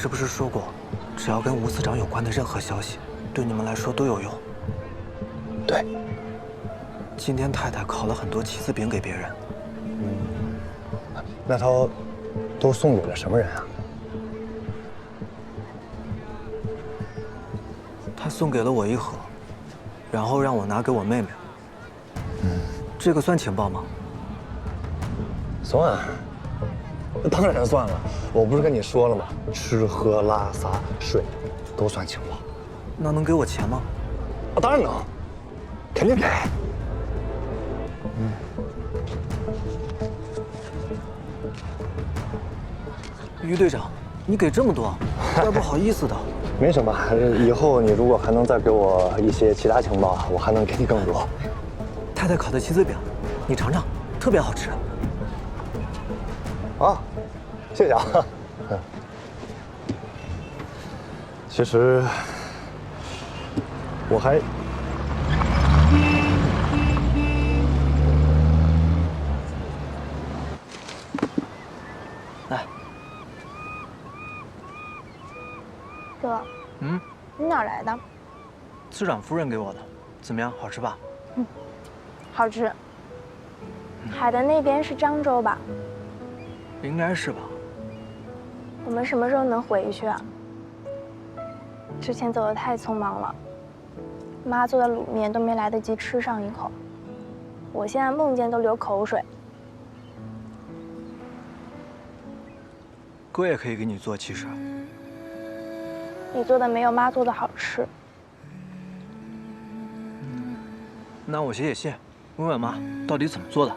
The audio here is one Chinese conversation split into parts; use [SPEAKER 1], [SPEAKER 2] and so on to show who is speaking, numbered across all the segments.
[SPEAKER 1] 是不是说过，只要跟吴司长有关的任何消息，对你们来说都有用？
[SPEAKER 2] 对。
[SPEAKER 1] 今天太太烤了很多棋子饼给别人。
[SPEAKER 2] 那他都送给了什么人啊？
[SPEAKER 1] 他送给了我一盒，然后让我拿给我妹妹。这个算情报吗？
[SPEAKER 2] 算，当然算了。我不是跟你说了吗？吃喝拉撒睡，都算情报。
[SPEAKER 1] 那能给我钱吗？
[SPEAKER 2] 啊，当然能，肯定给。
[SPEAKER 1] 于队长，你给这么多，怪不好意思的。
[SPEAKER 2] 没什么，以后你如果还能再给我一些其他情报，我还能给你更多。
[SPEAKER 1] 太太烤的棋子饼，你尝尝，特别好吃。
[SPEAKER 2] 啊，谢谢啊。其实我还……
[SPEAKER 1] 来，
[SPEAKER 3] 哥，你哪儿来的？
[SPEAKER 1] 司长夫人给我的，怎么样？好吃吧？
[SPEAKER 3] 好吃。海的那边是漳州吧？
[SPEAKER 1] 应该是吧。
[SPEAKER 3] 我们什么时候能回去啊？之前走得太匆忙了，妈做的卤面都没来得及吃上一口，我现在梦见都流口水。
[SPEAKER 1] 哥也可以给你做，其实。
[SPEAKER 3] 你做的没有妈做的好吃。
[SPEAKER 1] 那我写写信，问问妈到底怎么做的。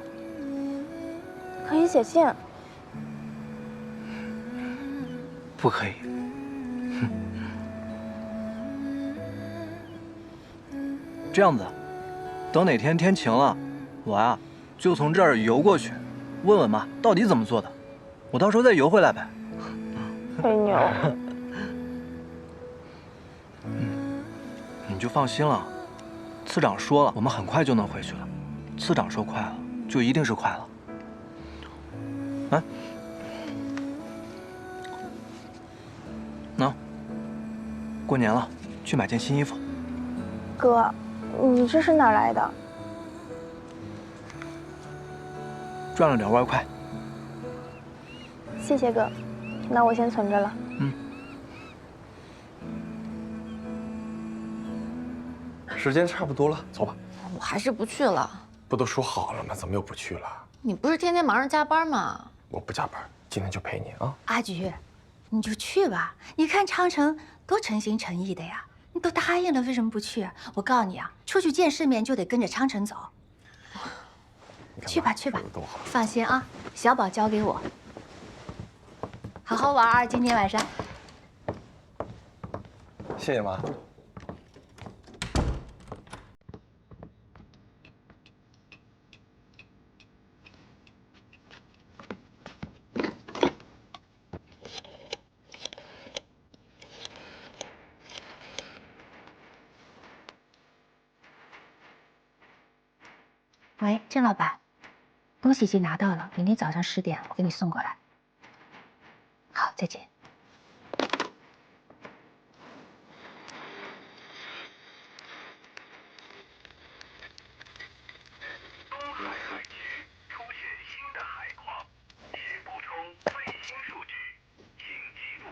[SPEAKER 3] 可以写信。
[SPEAKER 1] 不可以。这样子，等哪天天晴了，我呀就从这儿游过去，问问妈到底怎么做的，我到时候再游回来呗。
[SPEAKER 3] 吹牛。
[SPEAKER 1] 你就放心了，次长说了，我们很快就能回去了。次长说快了，就一定是快了。啊，喏，过年了，去买件新衣服。
[SPEAKER 3] 哥，你这是哪儿来的？
[SPEAKER 1] 赚了点外快。
[SPEAKER 3] 谢谢哥，那我先存着了。
[SPEAKER 4] 时间差不多了，走吧。
[SPEAKER 5] 我还是不去了。
[SPEAKER 4] 不都说好了吗？怎么又不去了？
[SPEAKER 5] 你不是天天忙着加班吗？
[SPEAKER 4] 我不加班，今天就陪你啊。
[SPEAKER 6] 阿菊，你就去吧。你看昌城多诚心诚意的呀，你都答应了，为什么不去？我告诉你啊，出去见世面就得跟着昌城走。去吧去吧，放心啊，小宝交给我，好好玩今天晚上。
[SPEAKER 4] 谢谢妈。
[SPEAKER 6] 喂，郑老板，恭喜已经拿到了，明天早上10点我给你送过来。好，再见。
[SPEAKER 7] 东海海区出现新的海况，请补充最新数据，请记录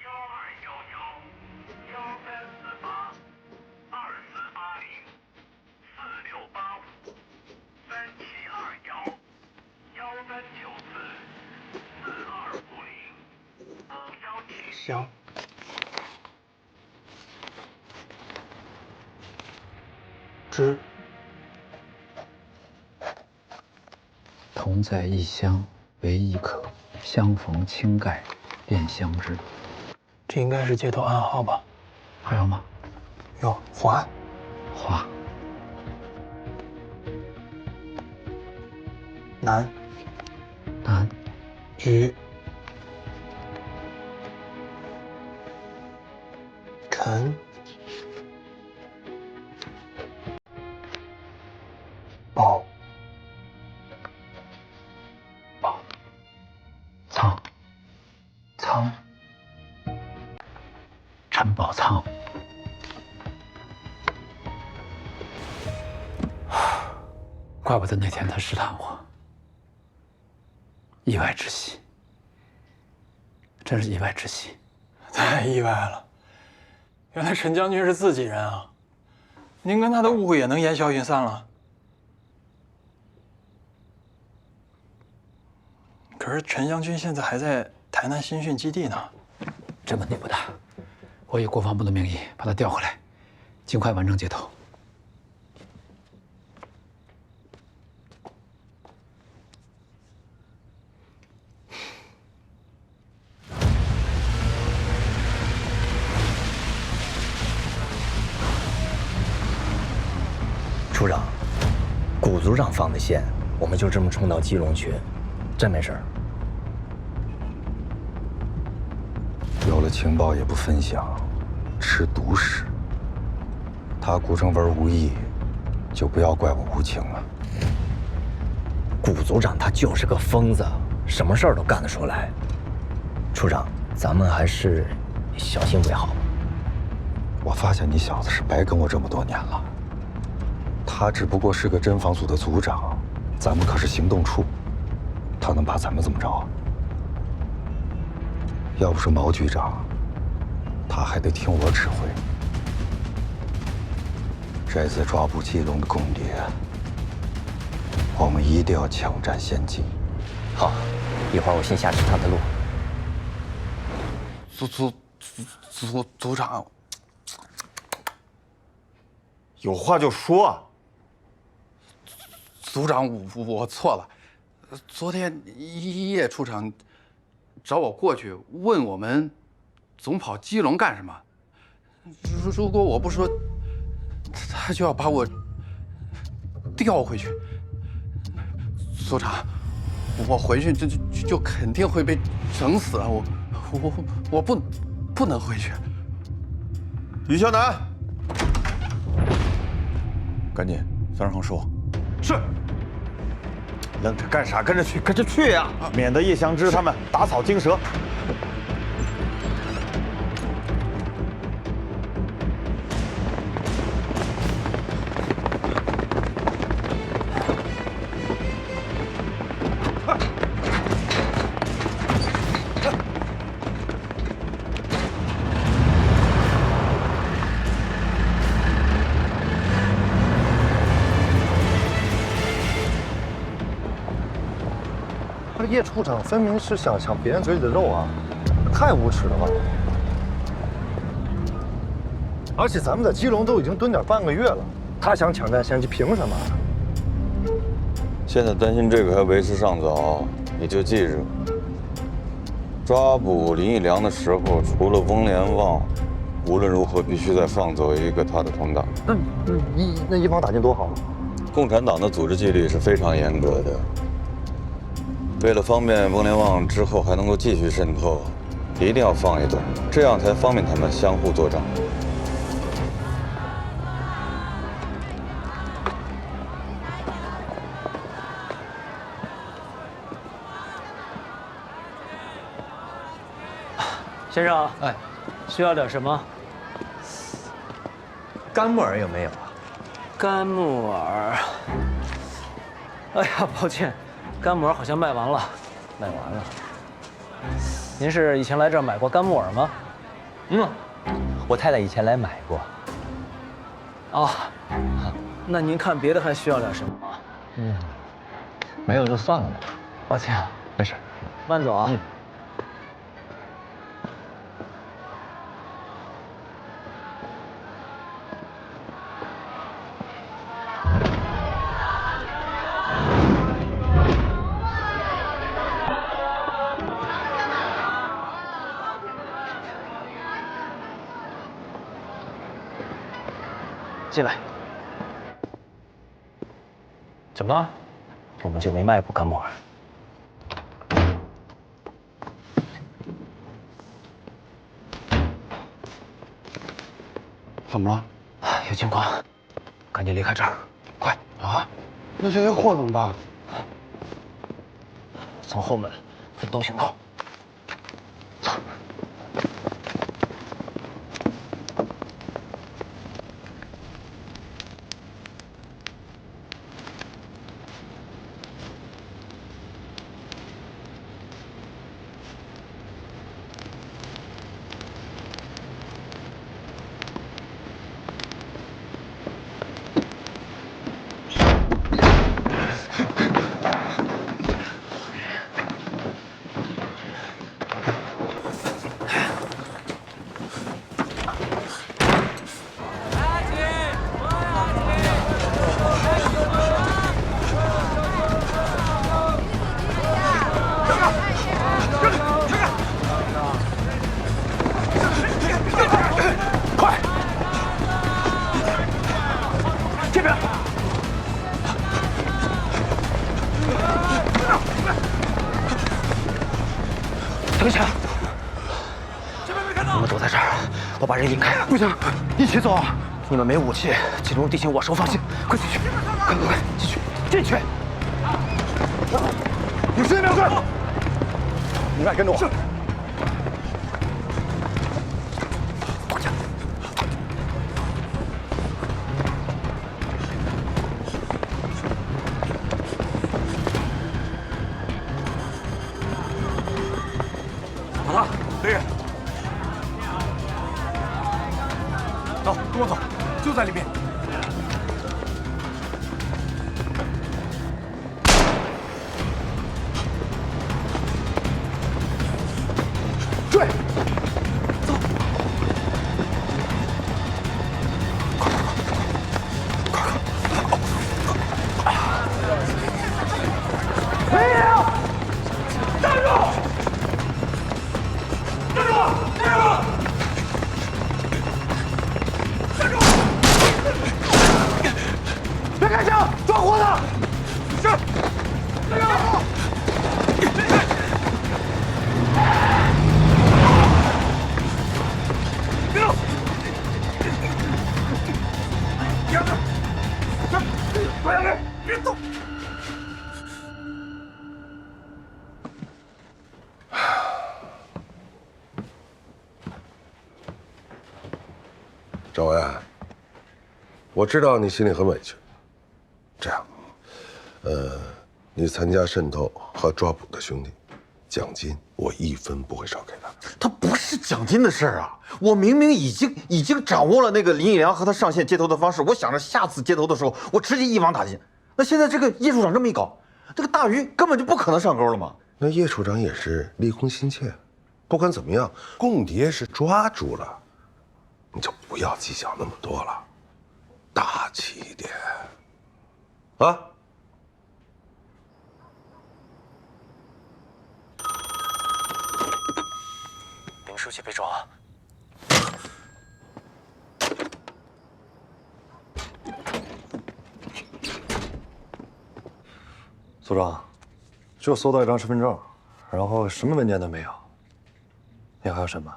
[SPEAKER 7] 1288-2480-4285-3729-4394-4250。
[SPEAKER 1] 行。知。
[SPEAKER 8] 同在异乡为异客，相逢轻盖便相知。
[SPEAKER 1] 这应该是街头暗号吧？
[SPEAKER 8] 还有吗？
[SPEAKER 1] 有华。
[SPEAKER 8] 华。
[SPEAKER 1] 南。
[SPEAKER 8] 南。
[SPEAKER 1] 于。陈。宝。
[SPEAKER 8] 宝。苍。苍。怪不得那天他试探我，意外之喜，真是意外之喜。
[SPEAKER 9] 太意外了，原来陈将军是自己人啊！您跟他的误会也能烟消云散了。可是陈将军现在还在台南新训基地呢。
[SPEAKER 8] 这问题不大，我以国防部的名义把他调回来，尽快完成接头。
[SPEAKER 2] 处长，谷组长放的线，我们就这么冲到基隆去，真没事儿。
[SPEAKER 10] 有了情报也不分享，吃独食。他顾成文无意，就不要怪我无情了。
[SPEAKER 2] 谷组长他就是个疯子，什么事儿都干得出来。处长，咱们还是小心为好。
[SPEAKER 10] 我发现你小子是白跟我这么多年了。他只不过是个侦防组的组长，咱们可是行动处，他能把咱们怎么着？要不是毛局长，他还得听我指挥。这次抓捕基隆的共谍，我们一定要抢占先机。
[SPEAKER 2] 好，一会儿我先下去探探路。
[SPEAKER 9] 组长，
[SPEAKER 4] 有话就说。
[SPEAKER 9] 组长，我错了。昨天一夜处长找我过去问我们总跑基隆干什么？如果我不说，他就要把我调回去。组长，我回去就肯定会被整死啊！我不能回去。
[SPEAKER 4] 于小南，赶紧3人行收。是。愣着干啥？跟着去呀！免得叶祥之他们打草惊蛇。
[SPEAKER 2] 这叶处长分明是想抢别人嘴里的肉啊，太无耻了吧！而且咱们在基隆都已经蹲点半个月了，他想抢占先机，凭什么？
[SPEAKER 10] 现在担心这个还为时尚早，你就记着，抓捕林义良的时候，除了翁连旺，无论如何必须再放走一个他的同党。
[SPEAKER 2] 那一网打尽多好。
[SPEAKER 10] 共产党的组织纪律是非常严格的。为了方便翁连旺之后还能够继续渗透，一定要放一段，这样才方便他们相互作战。
[SPEAKER 1] 先生，哎，需要点什么？
[SPEAKER 2] 干木耳有没有啊？
[SPEAKER 1] 干木耳。哎呀，抱歉。干木耳好像卖完了，
[SPEAKER 2] 卖完了。
[SPEAKER 1] 您是以前来这儿买过干木耳吗？
[SPEAKER 2] 我太太以前来买过。
[SPEAKER 1] 啊，那您看别的还需要点什么吗？
[SPEAKER 2] 没有就算了吧。抱歉，没事。
[SPEAKER 1] 慢走啊。进来。怎么了？我们就没卖过干木耳。
[SPEAKER 9] 怎么了？
[SPEAKER 1] 有情况，赶紧离开这儿，快！
[SPEAKER 9] 啊，那这些货怎么办？
[SPEAKER 1] 从后门分头行动。走。
[SPEAKER 2] 人引开。
[SPEAKER 4] 不行，一起走啊！
[SPEAKER 2] 你们没武器，进入地形我受放心。快进去，快，进去，进去！
[SPEAKER 4] 你10秒钟，你们俩跟着我。是。把他，雷人。走，跟我走，就在里面。追！走！快！没有！站住！站住！站住！站住！别开枪！抓活的！是。站住！别动！杨子，快下来！别动！
[SPEAKER 11] 赵文，我知道你心里很委屈。这样，你参加渗透和抓捕的兄弟，奖金我1分不会少给他。
[SPEAKER 4] 他不是奖金的事儿啊！我明明已经掌握了那个林义良和他上线接头的方式，我想着下次接头的时候，我直接一网打尽。那现在这个叶处长这么一搞，这个大鱼根本就不可能上钩了嘛。
[SPEAKER 11] 那叶处长也是立功心切，不管怎么样，共谍是抓住了，你就不要计较那么多了，大气一点，啊！
[SPEAKER 2] 林书记被抓。
[SPEAKER 12] 组长，就搜到一张身份证，然后什么文件都没有。你还有什么？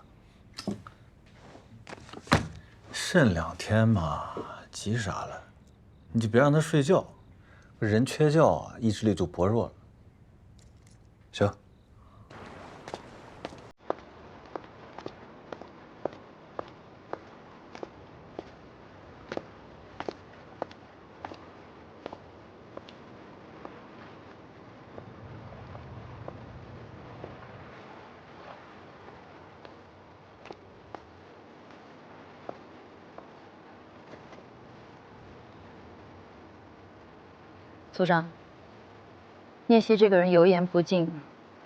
[SPEAKER 13] 慎2天嘛，急啥了？你就别让他睡觉，人缺觉啊，意志力就薄弱了。
[SPEAKER 12] 行。
[SPEAKER 14] 组长，聂曦这个人油盐不进，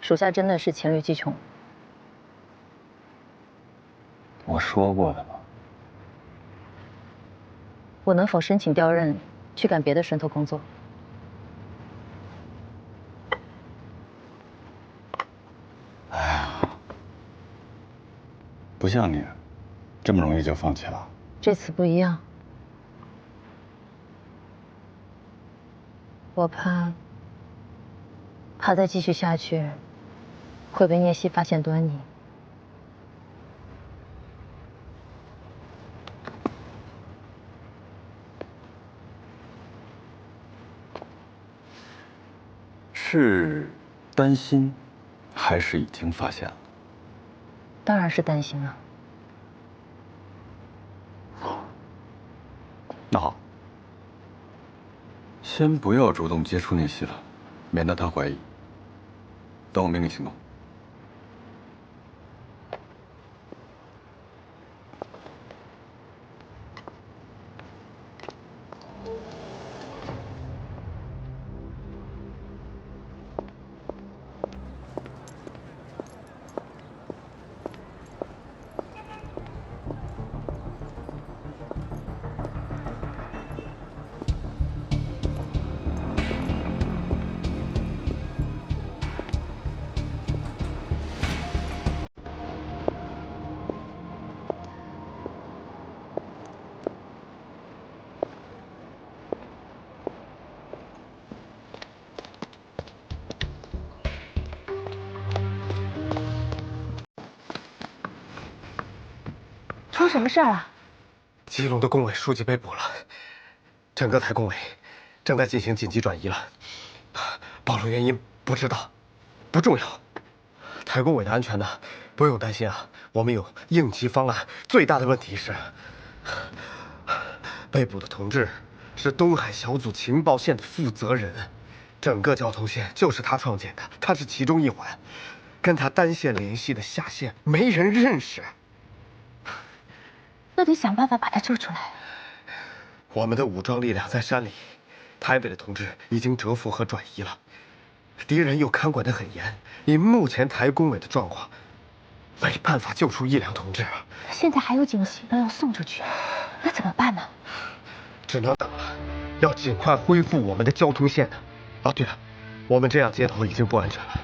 [SPEAKER 14] 属下真的是黔驴技穷。
[SPEAKER 10] 我说过了吗？
[SPEAKER 14] 我能否申请调任，去干别的渗透工作？
[SPEAKER 10] 哎呀，不像你，这么容易就放弃了。
[SPEAKER 14] 这次不一样。我怕再继续下去，会被聂曦发现端倪。
[SPEAKER 10] 是担心，还是已经发现了？
[SPEAKER 14] 当然是担心了。
[SPEAKER 10] 那好。先不要主动接触聂曦了，免得他怀疑。等我命令行动。
[SPEAKER 14] 出什么事儿了？
[SPEAKER 12] 基隆的工委书记被捕了，整个台工委正在进行紧急转移了。暴露原因不知道，不重要。台工委的安全呢，不用担心啊，我们有应急方案。最大的问题是，被捕的同志是东海小组情报线的负责人，整个交通线就是他创建的，他是其中一环，跟他单线联系的下线没人认识。
[SPEAKER 14] 那得想办法把他救出来。
[SPEAKER 12] 我们的武装力量在山里，台北的同志已经蛰伏和转移了，敌人又看管得很严。以目前台工委的状况，没办法救出1两同志啊。
[SPEAKER 14] 现在还有警行动要送出去，那怎么办呢？
[SPEAKER 12] 只能等了，要尽快恢复我们的交通线呢。哦，对了，我们这样街头已经不安全了。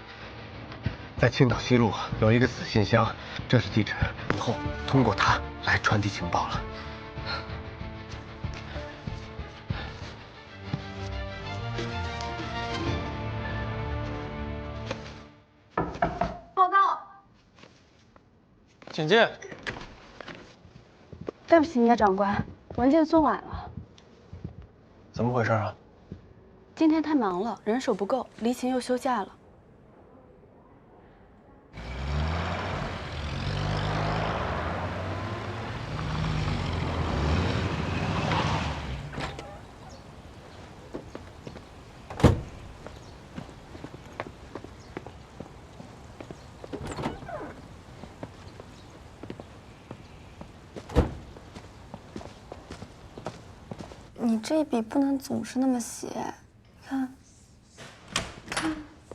[SPEAKER 12] 在青岛西路有一个死信箱，这是地址，以后通过它来传递情报了。
[SPEAKER 6] 报告。
[SPEAKER 1] 请进。
[SPEAKER 15] 对不起，聂长官，文件送晚了。
[SPEAKER 1] 怎么回事啊？
[SPEAKER 15] 今天太忙了，人手不够，黎琴又休假了。
[SPEAKER 3] 你这笔不能总是那么写，看，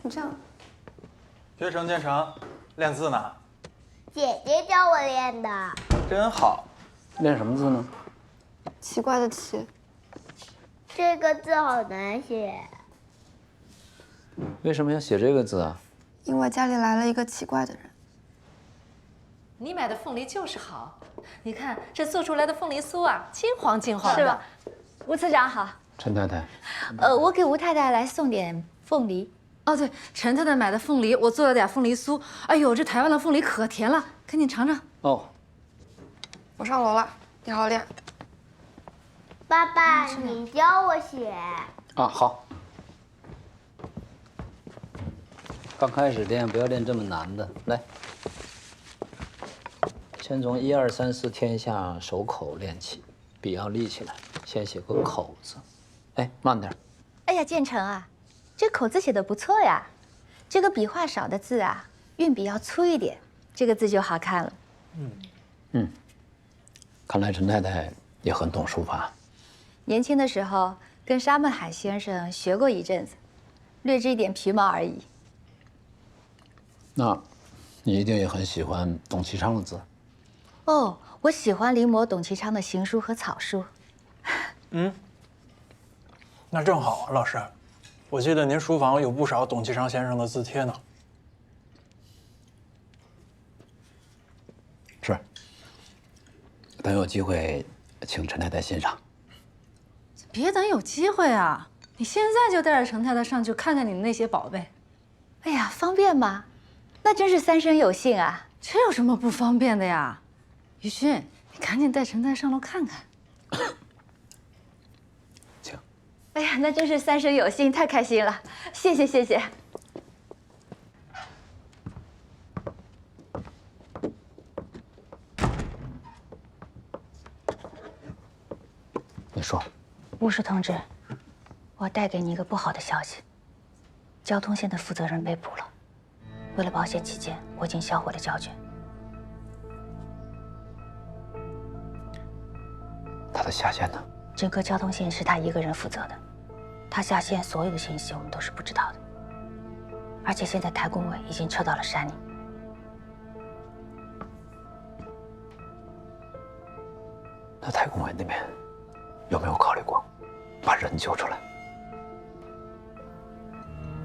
[SPEAKER 3] 你这样。
[SPEAKER 13] 学成见长，练字呢？
[SPEAKER 16] 姐姐教我练的。
[SPEAKER 13] 真好。
[SPEAKER 8] 练什么字呢？
[SPEAKER 3] 奇怪的奇。
[SPEAKER 16] 这个字好难写。
[SPEAKER 8] 为什么要写这个字啊？
[SPEAKER 3] 因为家里来了一个奇怪的人。
[SPEAKER 17] 你买的凤梨就是好，你看这做出来的凤梨酥啊，金黄金黄的。
[SPEAKER 6] 是吧？吴次长好。
[SPEAKER 8] 陈太太。
[SPEAKER 6] 我给吴太太来送点凤梨。
[SPEAKER 17] 哦，对，陈太太买的凤梨，我做了点凤梨酥。哎呦，这台湾的凤梨可甜了，赶紧尝尝。
[SPEAKER 8] 哦。
[SPEAKER 3] 我上楼了，你好好练。
[SPEAKER 16] 爸爸，你教我写。
[SPEAKER 8] 啊，好。刚开始练不要练这么难的，来，先从1、2、3、4天下手口练起，笔要立起来，先写个口字。哎，慢点。
[SPEAKER 6] 哎呀，建成啊，这口字写的不错呀。这个笔画少的字啊，运笔要粗一点，这个字就好看了。
[SPEAKER 8] 看来陈太太也很懂书法。
[SPEAKER 6] 年轻的时候跟沙孟海先生学过一阵子，略知一点皮毛而已。
[SPEAKER 8] 那，你一定也很喜欢董其昌的字。
[SPEAKER 6] 哦，我喜欢临摹董其昌的行书和草书。
[SPEAKER 18] 那正好，老师，我记得您书房有不少董其昌先生的字帖呢。
[SPEAKER 8] 是。等有机会，请陈太太欣赏。
[SPEAKER 17] 别等有机会啊，你现在就带着陈太太上去看看你的那些宝贝。
[SPEAKER 6] 哎呀，方便吗？那真是三生有幸啊！
[SPEAKER 17] 这有什么不方便的呀？于勋，你赶紧带陈太太上楼看看。
[SPEAKER 8] 请。
[SPEAKER 6] 哎呀，那真是三生有幸，太开心了！谢谢谢谢。
[SPEAKER 8] 你说。
[SPEAKER 14] 吴氏同志，我带给你一个不好的消息，交通线的负责人被捕了。为了保险起见，我已经销毁了胶卷。
[SPEAKER 8] 他的下线呢？
[SPEAKER 14] 整个交通线是他一个人负责的，他下线所有的信息我们都是不知道的。而且现在台工委已经撤到了山里。
[SPEAKER 8] 那台工委那边有没有考虑过把人救出来？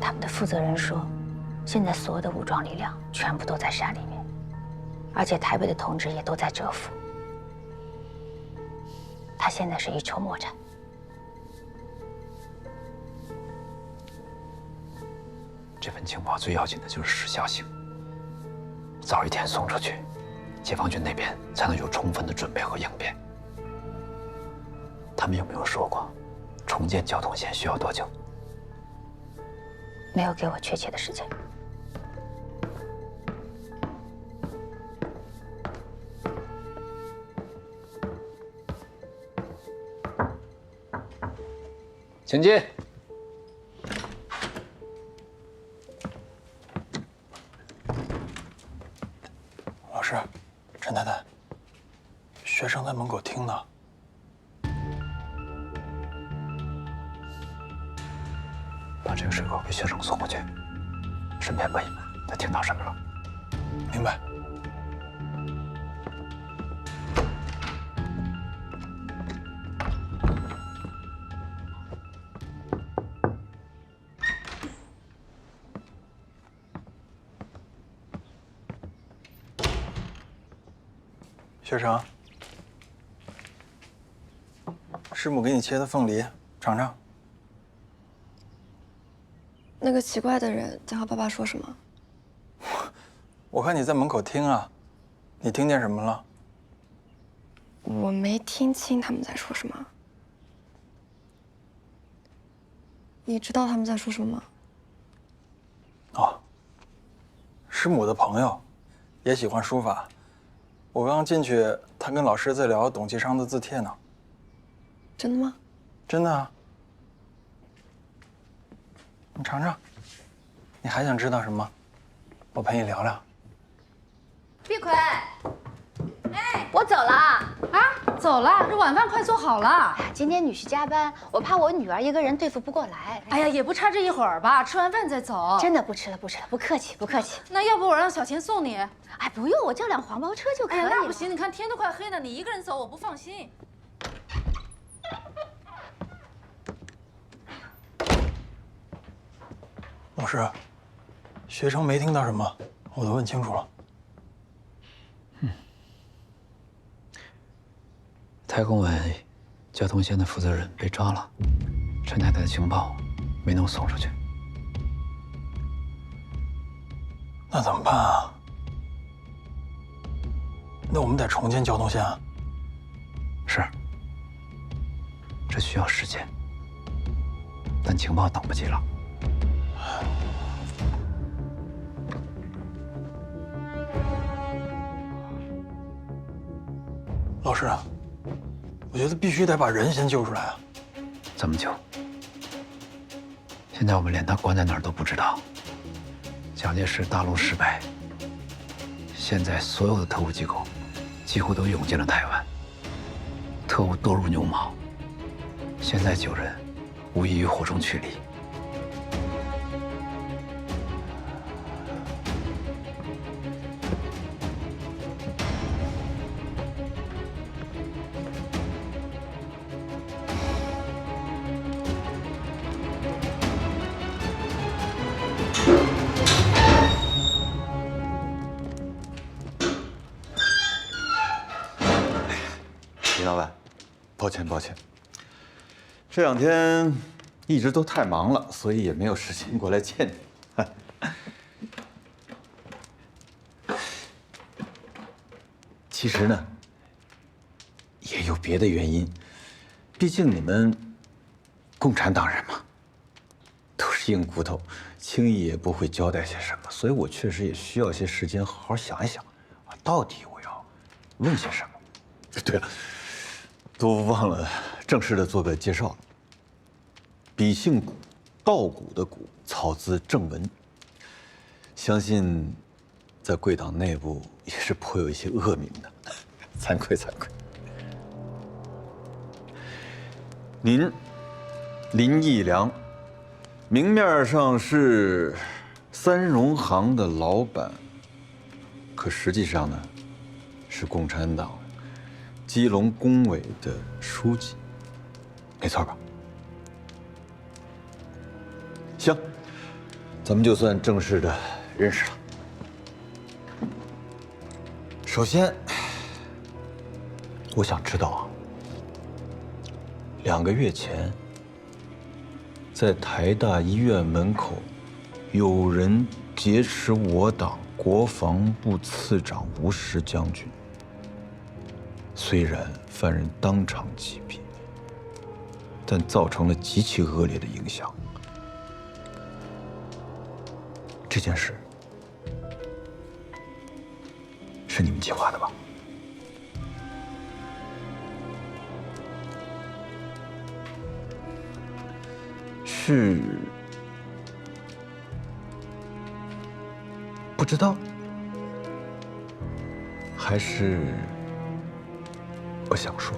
[SPEAKER 14] 他们的负责人说，现在所有的武装力量全部都在山里面，而且台北的同志也都在蛰伏。他现在是一筹莫展。
[SPEAKER 8] 这份情报最要紧的就是时效性，早一天送出去，解放军那边才能有充分的准备和应变。他们有没有说过，重建交通线需要多久？
[SPEAKER 14] 没有给我确切的时间。
[SPEAKER 8] 请进。
[SPEAKER 18] 老师，陈太太，学生在门口听呢。
[SPEAKER 8] 把这个水果给学生送过去，顺便问一问他听到什么了。
[SPEAKER 18] 明白。学成，师母给你切的凤梨，尝尝。
[SPEAKER 19] 那个奇怪的人在和爸爸说什么？
[SPEAKER 18] 我看你在门口听啊，你听见什么了？
[SPEAKER 19] 我没听清他们在说什么。你知道他们在说什么吗？
[SPEAKER 18] 哦，师母的朋友，也喜欢书法。我刚进去，他跟老师在聊董其昌的字帖呢。
[SPEAKER 19] 真的吗？
[SPEAKER 18] 真的啊。你尝尝，你还想知道什么？我陪你聊聊。
[SPEAKER 5] 碧葵，哎，我走了啊！
[SPEAKER 15] 走了，这晚饭快做好了。
[SPEAKER 14] 哎呀，今天女婿加班，我怕我女儿一个人对付不过来。
[SPEAKER 15] 哎呀，也不差这一会儿吧，吃完饭再走。
[SPEAKER 14] 真的不吃了，不吃了，不客气，不客气。
[SPEAKER 15] 那要不我让小钱送你？
[SPEAKER 14] 哎，不用，我叫辆黄包车就可以了。
[SPEAKER 15] 哎呀，那不行，你看天都快黑了，你一个人走我不放心。
[SPEAKER 18] 老师，学成没听到什么，我都问清楚了。
[SPEAKER 8] 太公委交通线的负责人被抓了，陈太太的情报没能送出去。
[SPEAKER 18] 那怎么办啊？那我们得重建交通线啊。
[SPEAKER 8] 是，这需要时间，但情报等不及了。
[SPEAKER 18] 老师，我觉得必须得把人先救出来啊！
[SPEAKER 8] 怎么救？现在我们连他关在哪儿都不知道。蒋介石大陆失败，现在所有的特务机构几乎都涌进了台湾，特务多如牛毛。现在救人，无异于火中取栗。
[SPEAKER 10] 林老板，抱歉，这两天一直都太忙了，所以也没有时间过来见你。其实呢，也有别的原因，毕竟你们共产党人嘛，都是硬骨头，轻易也不会交代些什么，所以我确实也需要些时间好好想一想，到底我要问些什么。对了。都忘了正式的做个介绍了。笔姓古，稻谷的谷，草字正文。相信在贵党内部也是颇有一些恶名的，惭愧。您林义良，明面上是三荣行的老板，可实际上呢，是共产党基隆工委的书记，没错吧？行，咱们就算正式的认识了。首先，我想知道啊，2个月前，在台大医院门口，有人劫持我党国防部次长吴石将军。虽然犯人当场击毙，但造成了极其恶劣的影响。这件事是你们计划的吧？是不知道，还是不想说？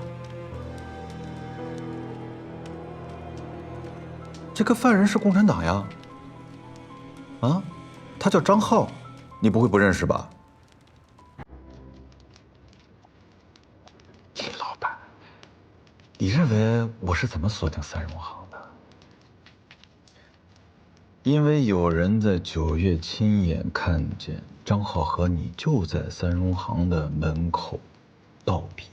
[SPEAKER 10] 这个犯人是共产党呀！啊，他叫张浩，你不会不认识吧？李老板，你认为我是怎么锁定三荣行的？因为有人在9月亲眼看见张浩和你就在三荣行的门口道别，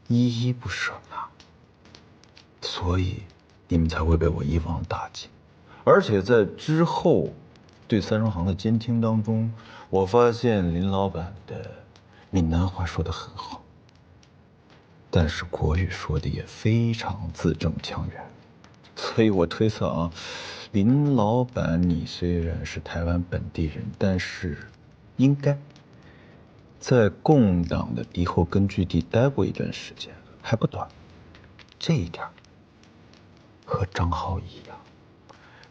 [SPEAKER 10] 依依不舍呢，所以你们才会被我一网打尽。而且在之后对三荣行的监听当中，我发现林老板的闽南话说得很好，但是国语说的也非常字正腔圆，所以我推测啊，林老板你虽然是台湾本地人，但是应该在共党的敌后根据地待过一段时间，还不短。这一点和张浩一样，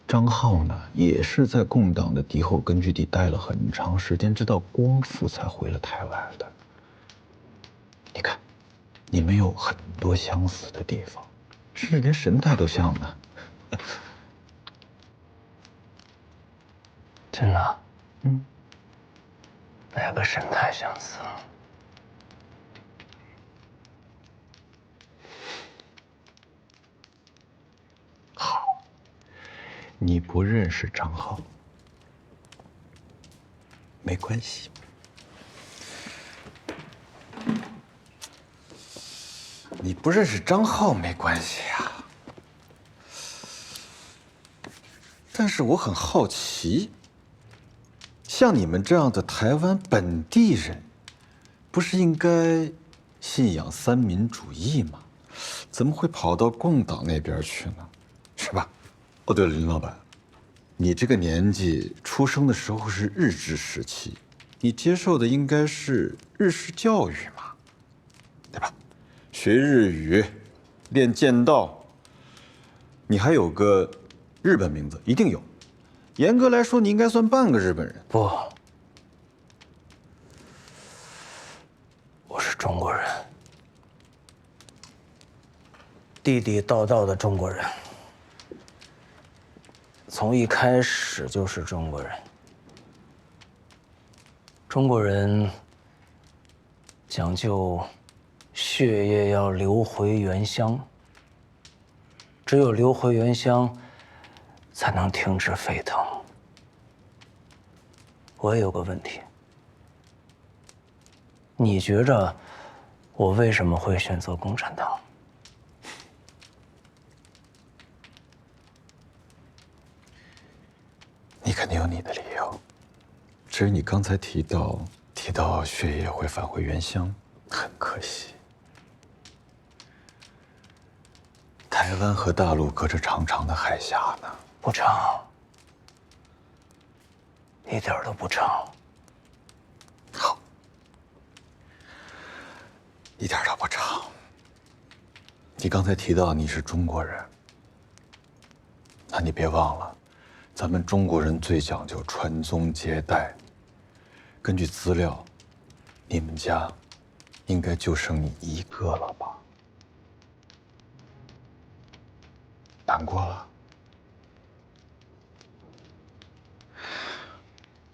[SPEAKER 10] 张浩呢也是在共党的敌后根据地待了很长时间，直到光复才回了台湾的。你看，你们有很多相似的地方，甚至连神态都像呢。
[SPEAKER 2] 真的？嗯。哪个神态相似？
[SPEAKER 10] 好，你不认识张浩，没关系。你不认识张浩没关系呀，但是我很好奇，像你们这样的台湾本地人，不是应该信仰三民主义吗？怎么会跑到共党那边去呢？是吧？哦，对了，林老板，你这个年纪出生的时候是日治时期，你接受的应该是日式教育嘛，对吧？学日语，练剑道，你还有个日本名字，一定有。严格来说，你应该算半个日本人。
[SPEAKER 2] 不，我是中国人，地地道道的中国人，从一开始就是中国人。中国人讲究血液要流回原乡，只有流回原乡，才能停止沸腾。我也有个问题，你觉着我为什么会选择共产党？
[SPEAKER 10] 你肯定有你的理由，只是你刚才提到血液会返回原乡，很可惜。台湾和大陆隔着长长的海峡呢。
[SPEAKER 2] 不长，一点都不长。
[SPEAKER 10] 好，一点都不长。你刚才提到你是中国人，那你别忘了，咱们中国人最讲究传宗接代。根据资料，你们家应该就剩你一个了吧？难过了？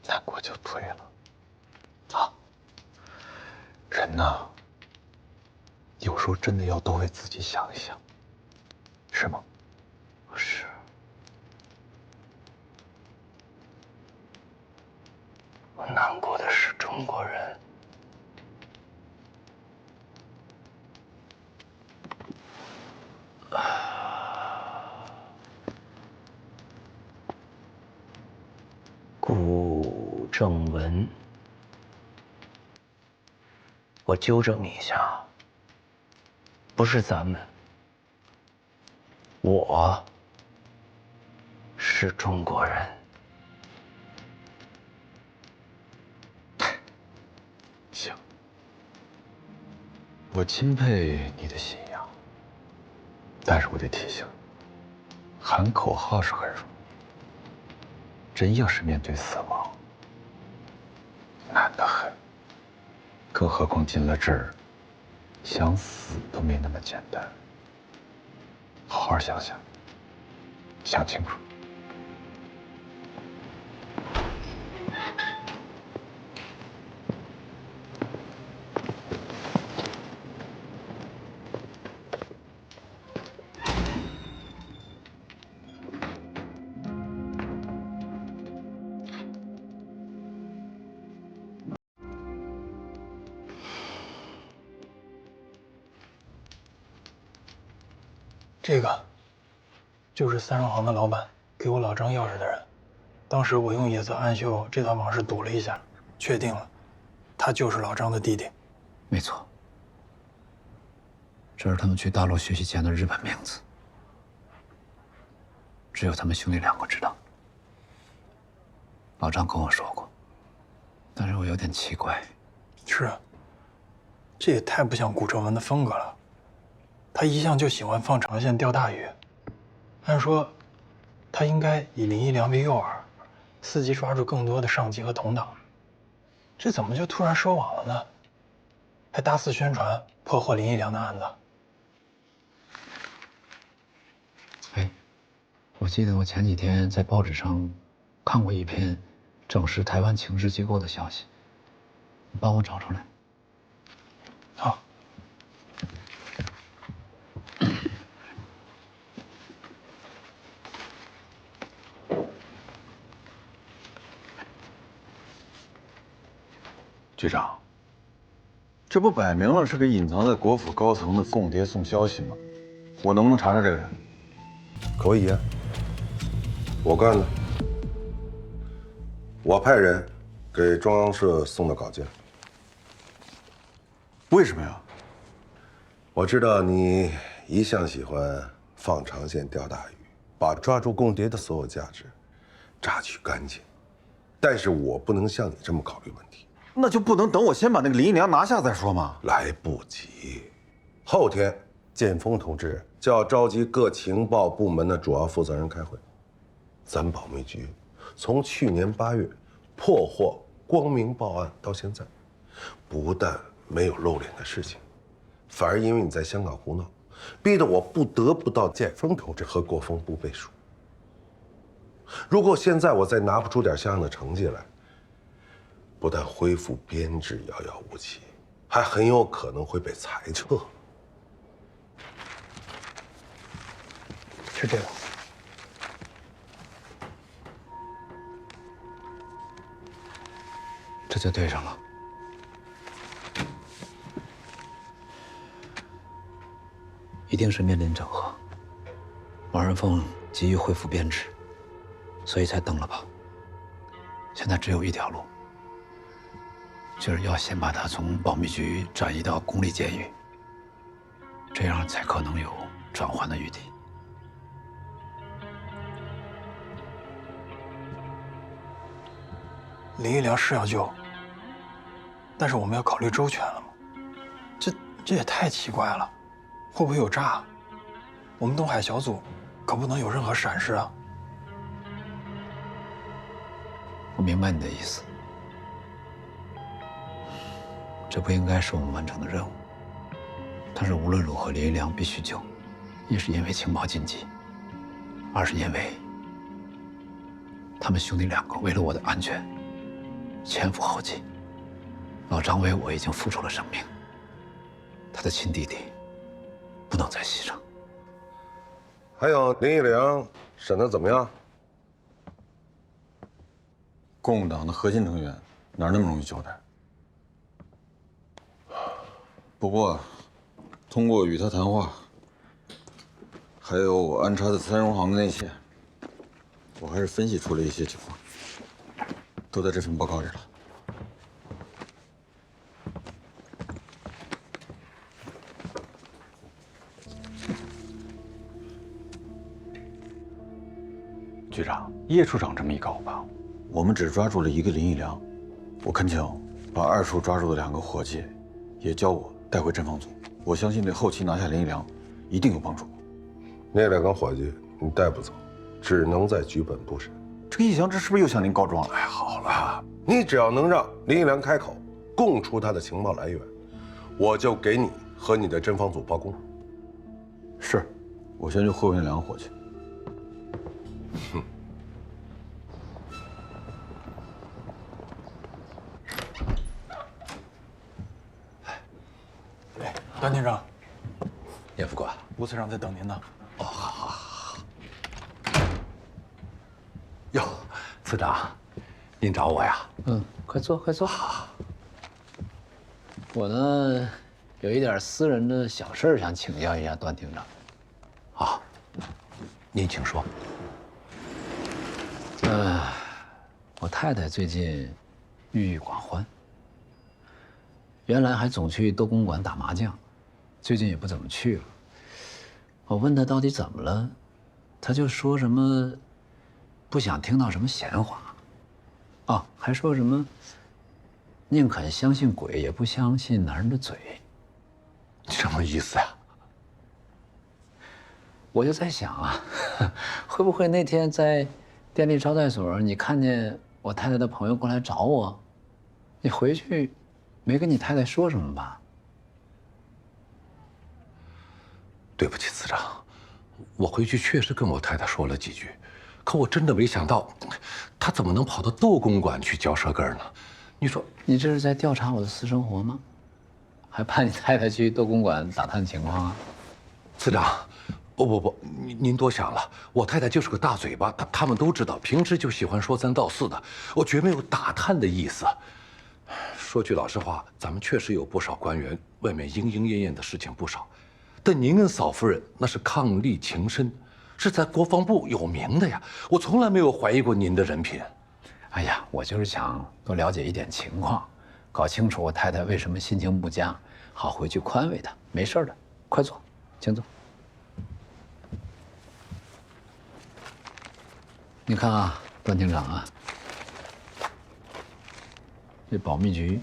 [SPEAKER 10] 难过就对了。啊，人呢，有时候真的要多为自己想一想，是吗？是。
[SPEAKER 2] 我难过的是中国人。顾正文我纠正你一下，不是咱们，我是中国人。
[SPEAKER 10] 行，我钦佩你的信仰，但是我得提醒，喊口号是很容易，真要是面对死亡，难得很。更何况进了这儿，想死都没那么简单。好好想想，想清楚。
[SPEAKER 18] 这个就是三双行的老板给我老张钥匙的人。当时我用野色暗绣这段往事赌了一下，确定了，他就是老张的弟弟。
[SPEAKER 8] 没错，这是他们去大陆学习前的日本名字，只有他们兄弟2个知道。老张跟我说过，但是我有点奇怪。
[SPEAKER 18] 是啊，这也太不像古哲文的风格了。他一向就喜欢放长线钓大鱼，按说他应该以林一良为诱饵，伺机抓住更多的上级和同党。这怎么就突然收网了呢？还大肆宣传破获林一良的案子。
[SPEAKER 8] 哎，我记得我前几天在报纸上看过一篇证实台湾情治机构的消息，你帮我找出来。
[SPEAKER 18] 好。
[SPEAKER 10] 局长，这不摆明了是个隐藏在国府高层的共谍送消息吗？我能不能查查这个人？
[SPEAKER 11] 可以啊，我干的。我派人给中央社送的稿件。
[SPEAKER 10] 为什么呀？
[SPEAKER 11] 我知道你一向喜欢放长线钓大鱼，把抓住共谍的所有价值榨取干净，但是我不能像你这么考虑问题。
[SPEAKER 4] 那就不能等我先把那个林一良拿下再说吗？
[SPEAKER 11] 来不及，后天建峰同志就要召集各情报部门的主要负责人开会。咱保密局从去年8月破获光明报案到现在，不但没有露脸的事情，反而因为你在香港胡闹，逼得我不得不到建峰同志和国防部背书。如果现在我再拿不出点像样的成绩来，不但恢复编制遥遥无期，还很有可能会被裁撤。
[SPEAKER 18] 是这个。
[SPEAKER 8] 这就对上了。一定是面临整合，王仁凤急于恢复编制，所以才等了吧。现在只有一条路，就是要先把他从保密局转移到公立监狱，这样才可能有转换的余地。
[SPEAKER 18] 林一良是要救，但是我们要考虑周全了吗？这也太奇怪了，会不会有诈？我们东海小组可不能有任何闪失啊！
[SPEAKER 8] 我明白你的意思，这不应该是我们完成的任务。但是无论如何，林一良必须救，一是因为情报禁忌，二是因为他们兄弟2个为了我的安全前赴后继。老张为我已经付出了生命，他的亲弟弟不能再牺牲。
[SPEAKER 11] 还有林一良审得怎么样？
[SPEAKER 10] 共党的核心成员哪那么容易交代？不过，通过与他谈话，还有我安插的三荣行的内线，我还是分析出了一些情况，都在这份报告里了。局长，叶处长这么一搞吧，我们只抓住了一个林义良，我恳请把二处抓住的2个伙计也交我带回侦防组，我相信对后期拿下林义良一定有帮助。
[SPEAKER 11] 那2个伙计你带不走，只能在局本部审。
[SPEAKER 10] 这个易祥之是不是又向您告状了？
[SPEAKER 11] 哎，好了，你只要能让林义良开口供出他的情报来源，我就给你和你的侦防组包工。
[SPEAKER 10] 是，我先去会会那2个伙计。
[SPEAKER 11] 哼。
[SPEAKER 18] 段厅长，
[SPEAKER 8] 叶副官，
[SPEAKER 18] 吴次长在等您呢。
[SPEAKER 8] 哦，好。哟，次长，您找我呀？
[SPEAKER 2] 快坐，快坐。我呢，有一点私人的小事儿想请教一下段厅长。
[SPEAKER 8] 好，您请说。
[SPEAKER 2] 我太太最近郁郁寡欢，原来还总去斗公馆打麻将，最近也不怎么去了。我问她到底怎么了，她就说什么不想听到什么闲话，啊，还说什么宁肯相信鬼也不相信男人的嘴。
[SPEAKER 8] 什么意思呀？
[SPEAKER 2] 我就在想啊，会不会那天在电力招待所你看见我太太的朋友过来找我，你回去没跟你太太说什么吧？
[SPEAKER 8] 对不起，次长，我回去确实跟我太太说了几句，可我真的没想到，她怎么能跑到斗公馆去嚼舌根呢？你说，
[SPEAKER 2] 你这是在调查我的私生活吗？还派你太太去斗公馆打探情况啊？
[SPEAKER 8] 次长，不，您多想了，我太太就是个大嘴巴，他们都知道，平时就喜欢说三道四的，我绝没有打探的意思。说句老实话，咱们确实有不少官员，外面莺莺燕燕的事情不少，但您跟嫂夫人那是伉俪情深，是在国防部有名的呀，我从来没有怀疑过您的人品。
[SPEAKER 2] 哎呀，我就是想多了解一点情况，搞清楚我太太为什么心情不佳，好回去宽慰她。没事的，快坐，请坐。你看啊，段厅长啊，这保密局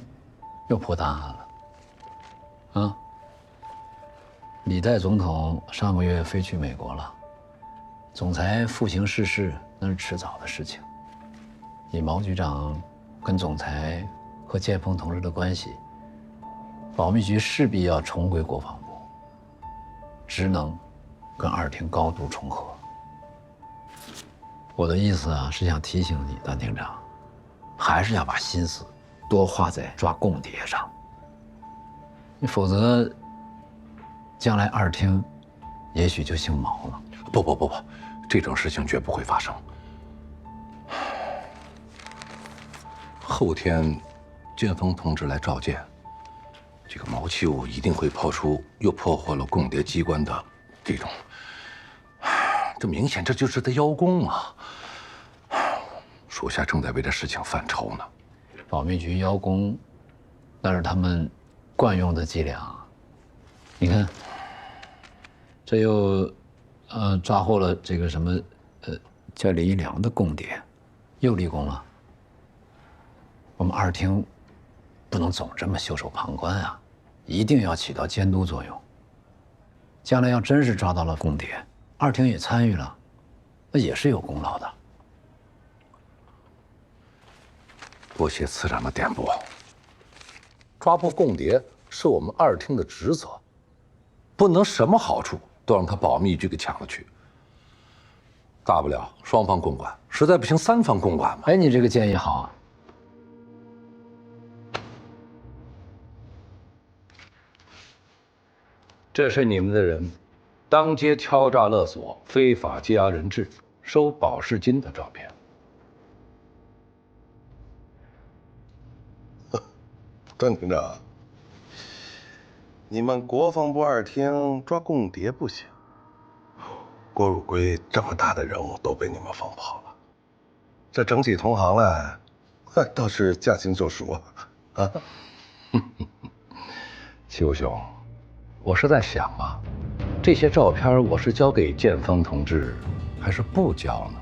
[SPEAKER 2] 又破大案了啊！李代总统上个月飞去美国了，总裁复行世事那是迟早的事情。以毛局长跟总裁和建峰同志的关系，保密局势必要重归国防部，职能跟二厅高度重合。我的意思啊，是想提醒你，段厅长，还是要把心思多花在抓共谍上。你否则，将来二厅也许就姓毛了。
[SPEAKER 8] 不，这种事情绝不会发生。后天，建峰同志来召见，这个毛秀一定会抛出又破获了共谍机关的这种，这明显这就是在邀功啊！属下正在为这事情犯愁呢。
[SPEAKER 2] 保密局邀功，那是他们惯用的伎俩。你看，这又抓获了这个什么叫林一良的共谍，又立功了。我们二厅不能总这么袖手旁观啊，一定要起到监督作用。将来要真是抓到了共谍，二厅也参与了，那也是有功劳的。
[SPEAKER 8] 多谢次长的点拨。抓捕共谍是我们二厅的职责，不能什么好处都让他保密局给抢了去。大不了双方共管，实在不行三方共管嘛。
[SPEAKER 2] 哎，你这个建议好啊。
[SPEAKER 8] 这是你们的人当街敲诈勒索、非法羁押人质、收保释金的照片。
[SPEAKER 11] 段厅长，你们国防部二厅抓共谍不行，郭汝瑰这么大的人物都被你们放跑了，这整起同行来，倒是驾轻就熟啊！
[SPEAKER 8] 邱兄，我是在想啊，这些照片我是交给建峰同志，还是不交呢？